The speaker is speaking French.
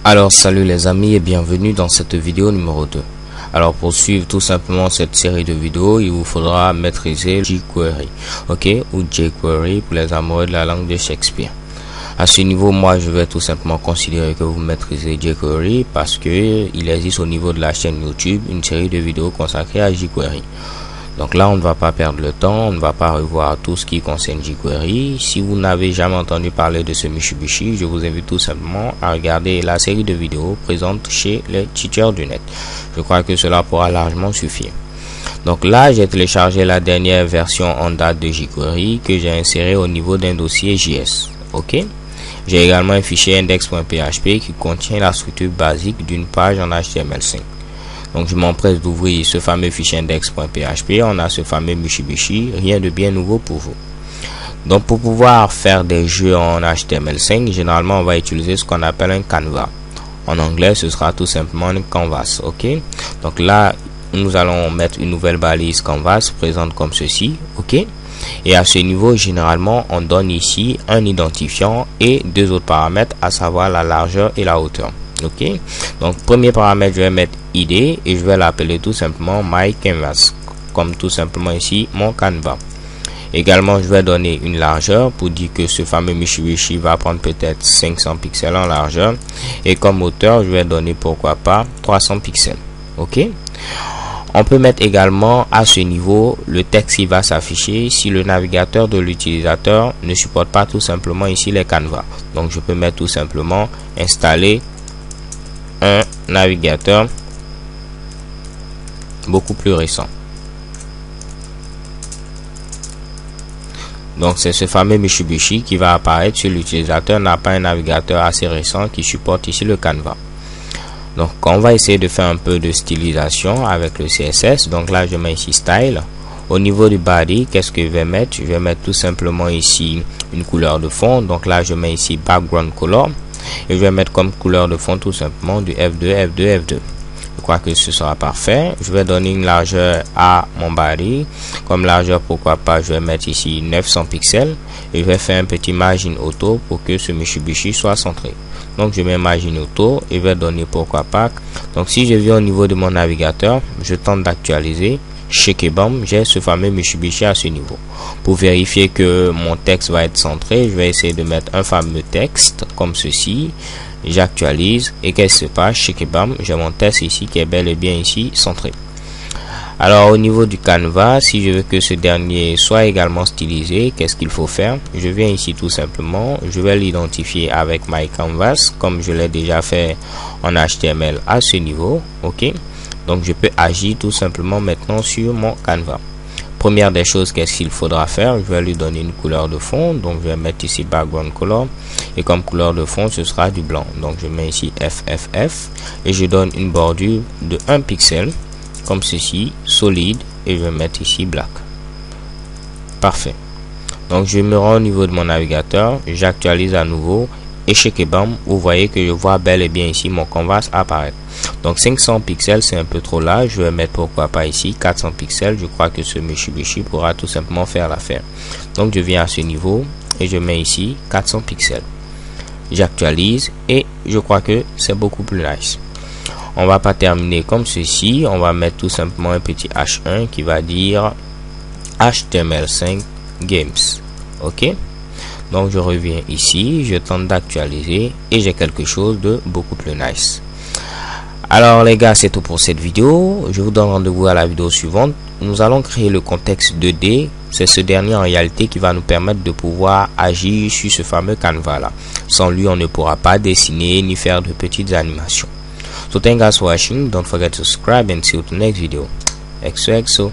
Alors salut les amis et bienvenue dans cette vidéo numéro 2. Alors pour suivre tout simplement cette série de vidéos, il vous faudra maîtriser jQuery, ok, ou jQuery pour les amoureux de la langue de Shakespeare. À ce niveau, moi je vais tout simplement considérer que vous maîtrisez jQuery parce que il existe au niveau de la chaîne YouTube une série de vidéos consacrées à jQuery. Donc là, on ne va pas perdre le temps, on ne va pas revoir tout ce qui concerne jQuery. Si vous n'avez jamais entendu parler de ce Mitsubishi, je vous invite tout simplement à regarder la série de vidéos présentes chez les teachers du net. Je crois que cela pourra largement suffire. Donc là, j'ai téléchargé la dernière version en date de jQuery que j'ai insérée au niveau d'un dossier JS. Ok. J'ai également un fichier index.php qui contient la structure basique d'une page en HTML5. Donc je m'empresse d'ouvrir ce fameux fichier index.php. On a ce fameux Mitsubishi, rien de bien nouveau pour vous. Donc pour pouvoir faire des jeux en HTML5, généralement on va utiliser ce qu'on appelle un canvas. En anglais ce sera tout simplement un canvas, ok. Donc là nous allons mettre une nouvelle balise canvas présente comme ceci, ok. Et à ce niveau, généralement on donne ici un identifiant et deux autres paramètres, à savoir la largeur et la hauteur. Ok, donc premier paramètre, je vais mettre id et je vais l'appeler tout simplement my canvas, comme tout simplement ici mon canvas. Également, je vais donner une largeur pour dire que ce fameux Mitsubishi va prendre peut-être 500 pixels en largeur, et comme hauteur, je vais donner pourquoi pas 300 pixels. Ok, on peut mettre également à ce niveau le texte qui va s'afficher si le navigateur de l'utilisateur ne supporte pas tout simplement ici les canvas. Donc je peux mettre tout simplement installer un navigateur beaucoup plus récent. Donc c'est ce fameux Mitsubishi qui va apparaître si l'utilisateur n'a pas un navigateur assez récent qui supporte ici le canvas. Donc on va essayer de faire un peu de stylisation avec le CSS. Donc là je mets ici style. Au niveau du body, qu'est-ce que je vais mettre? Je vais mettre tout simplement ici une couleur de fond. Donc là je mets ici background color. Et je vais mettre comme couleur de fond tout simplement du F2, F2, F2. Je crois que ce sera parfait. Je vais donner une largeur à mon body. Comme largeur, pourquoi pas, je vais mettre ici 900 pixels. Et je vais faire un petit margin auto pour que ce Mitsubishi soit centré. Donc je mets margin auto et je vais donner pourquoi pas. Donc si je viens au niveau de mon navigateur, je tente d'actualiser. Check et bam, j'ai ce fameux Mitsubishi à ce niveau. Pour vérifier que mon texte va être centré, je vais essayer de mettre un fameux texte comme ceci. J'actualise et qu'est-ce qui se passe? Check et bam, j'ai mon texte ici qui est bel et bien ici centré. Alors au niveau du canevas, si je veux que ce dernier soit également stylisé, qu'est-ce qu'il faut faire? Je viens ici tout simplement, je vais l'identifier avec my canvas comme je l'ai déjà fait en HTML à ce niveau, ok. Donc je peux agir tout simplement maintenant sur mon canevas. Première des choses, qu'est-ce qu'il faudra faire? Je vais lui donner une couleur de fond. Donc je vais mettre ici background color. Et comme couleur de fond, ce sera du blanc. Donc je mets ici FFF. Et je donne une bordure de 1 pixel. Comme ceci, solide. Et je vais mettre ici black. Parfait. Donc je me rends au niveau de mon navigateur. J'actualise à nouveau. Et check et bam, vous voyez que je vois bel et bien ici mon canvas apparaître. Donc 500 pixels c'est un peu trop large, je vais mettre pourquoi pas ici 400 pixels, je crois que ce Mitsubishi pourra tout simplement faire l'affaire. Donc je viens à ce niveau et je mets ici 400 pixels. J'actualise et je crois que c'est beaucoup plus nice. On va pas terminer comme ceci, on va mettre tout simplement un petit H1 qui va dire HTML5 Games. Ok. Donc je reviens ici, je tente d'actualiser et j'ai quelque chose de beaucoup plus nice. Alors les gars, c'est tout pour cette vidéo. Je vous donne rendez-vous à la vidéo suivante. Nous allons créer le contexte 2D. C'est ce dernier en réalité qui va nous permettre de pouvoir agir sur ce fameux canevas là. Sans lui, on ne pourra pas dessiner ni faire de petites animations. So thank you guys for watching. Don't forget to subscribe and see you to the next video. XOXO.